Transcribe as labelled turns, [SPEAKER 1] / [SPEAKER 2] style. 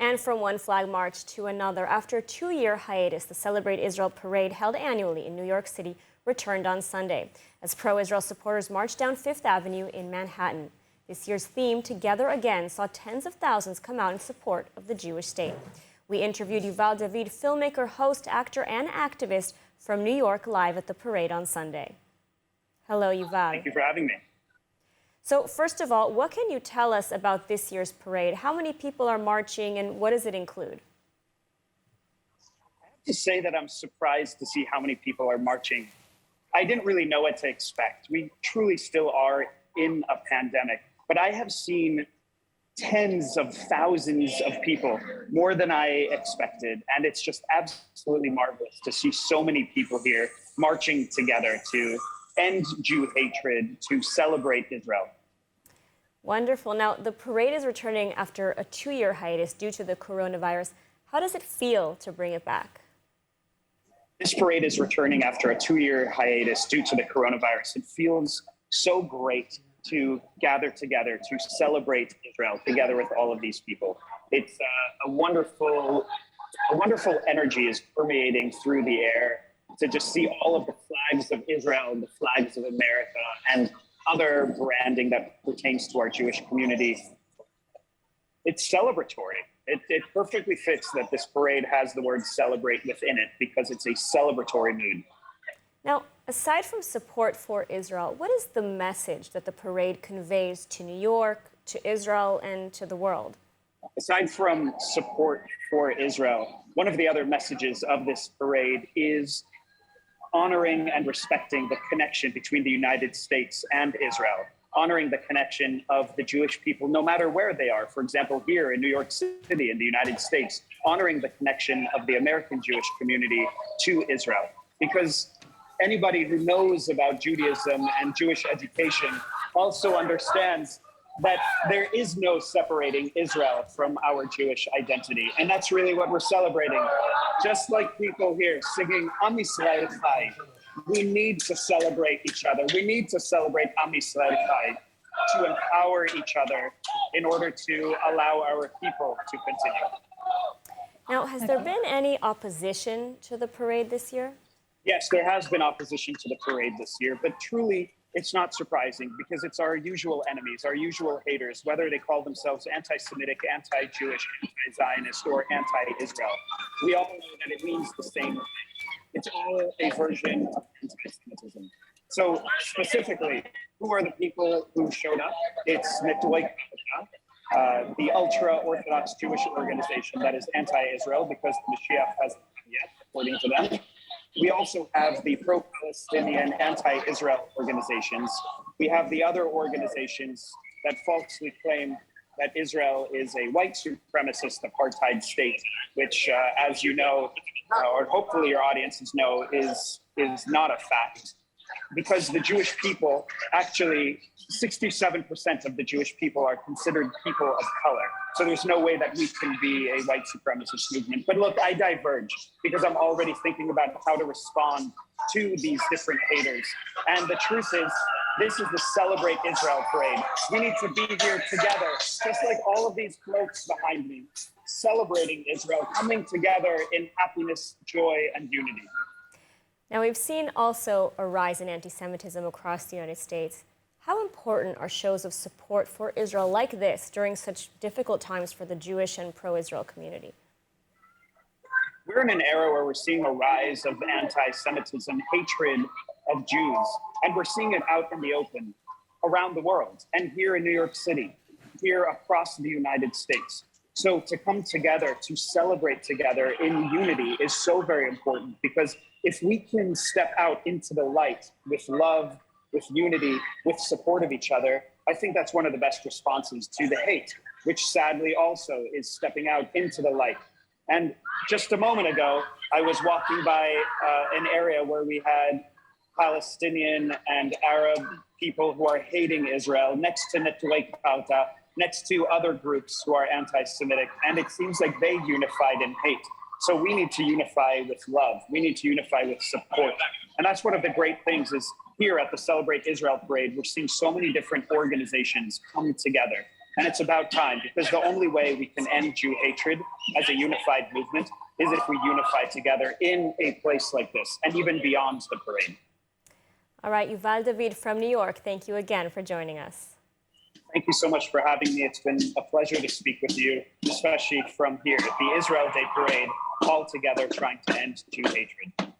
[SPEAKER 1] And from one flag march to another, after a 2-year hiatus, the Celebrate Israel parade held annually in New York City returned on Sunday as pro-Israel supporters marched down Fifth Avenue in Manhattan. This year's theme, Together Again, saw tens of thousands come out in support of the Jewish state. We interviewed Yuval David, filmmaker, host, actor, and activist from New York, live at the parade on Sunday. Hello, Yuval.
[SPEAKER 2] Thank you for having me.
[SPEAKER 1] So first of all, what can you tell us about this year's parade? How many people are marching and what does it include?
[SPEAKER 2] I have to say that I'm surprised to see how many people are marching. I didn't really know what to expect. We truly still are in a pandemic, but I have seen tens of thousands of people, more than I expected. And it's just absolutely marvelous to see so many people here marching together to end Jew hatred, to celebrate Israel.
[SPEAKER 1] Wonderful. Now, the parade is returning after a 2-year hiatus due to the coronavirus. How does it feel to bring it back?
[SPEAKER 2] This parade is returning after a 2-year hiatus due to the coronavirus. It feels so great to gather together to celebrate Israel together with all of these people. It's a wonderful energy is permeating through the air to just see all of the flags of Israel, the flags of America, and other branding that pertains to our Jewish community. It's celebratory. It perfectly fits that this parade has the word celebrate within it because it's a celebratory mood.
[SPEAKER 1] Now, aside from support for Israel, what is the message that the parade conveys to New York, to Israel, and to the world?
[SPEAKER 2] Aside from support for Israel, one of the other messages of this parade is honoring and respecting the connection between the United States and Israel, honoring the connection of the Jewish people, no matter where they are. For example, here in New York City in the United States, honoring the connection of the American Jewish community to Israel. Because anybody who knows about Judaism and Jewish education also understands that there is no separating Israel from our Jewish identity. And that's really what we're celebrating. Just like people here singing Am Yisrael Chai, we need to celebrate each other. We need to celebrate Am Yisrael Chai to empower each other in order to allow our people to continue.
[SPEAKER 1] Now, has there been any opposition to the parade this year?
[SPEAKER 2] Yes, there has been opposition to the parade this year, but truly it's not surprising because it's our usual enemies, our usual haters, whether they call themselves anti-Semitic, anti-Jewish, anti-Zionist, or anti-Israel. We all know that it means the same thing. It's all a version of anti-Semitism. So specifically, who are the people who showed up? It's unify, the ultra-Orthodox Jewish organization that is anti-Israel because the Mashiach hasn't come yet, according to them. We also have the pro-Palestinian anti-Israel organizations. We have the other organizations that falsely claim that Israel is a white supremacist apartheid state, which, as you know, or hopefully your audiences know, is not a fact. Because the Jewish people, actually 67% of the Jewish people are considered people of color. So there's no way that we can be a white supremacist movement. But look, I diverge because I'm already thinking about how to respond to these different haters. And the truth is, this is the Celebrate Israel parade. We need to be here together, just like all of these folks behind me, celebrating Israel, coming together in happiness, joy, and unity.
[SPEAKER 1] Now, we've seen also a rise in anti-Semitism across the United States. How important are shows of support for Israel like this during such difficult times for the Jewish and pro-Israel community?
[SPEAKER 2] We're in an era where we're seeing a rise of anti-Semitism, hatred of Jews, and we're seeing it out in the open around the world, and here in New York City, here across the United States. So to come together, to celebrate together in unity is so very important because if we can step out into the light with love, with unity, with support of each other, I think that's one of the best responses to the hate, which sadly also is stepping out into the light. And just a moment ago, I was walking by an area where we had Palestinian and Arab people who are hating Israel next to Netuei Kauta, next to other groups who are anti-Semitic, and it seems like they unified in hate. So we need to unify with love. We need to unify with support. And that's one of the great things is here at the Celebrate Israel Parade, we're seeing so many different organizations come together And it's about time, because the only way we can end Jew hatred as a unified movement is if we unify together in a place like this and even beyond the parade.
[SPEAKER 1] All right, Yuval David from New York, thank you again for joining us.
[SPEAKER 2] Thank you so much for having me. It's been a pleasure to speak with you, especially from here, the Israel Day Parade, all together trying to end Jew hatred.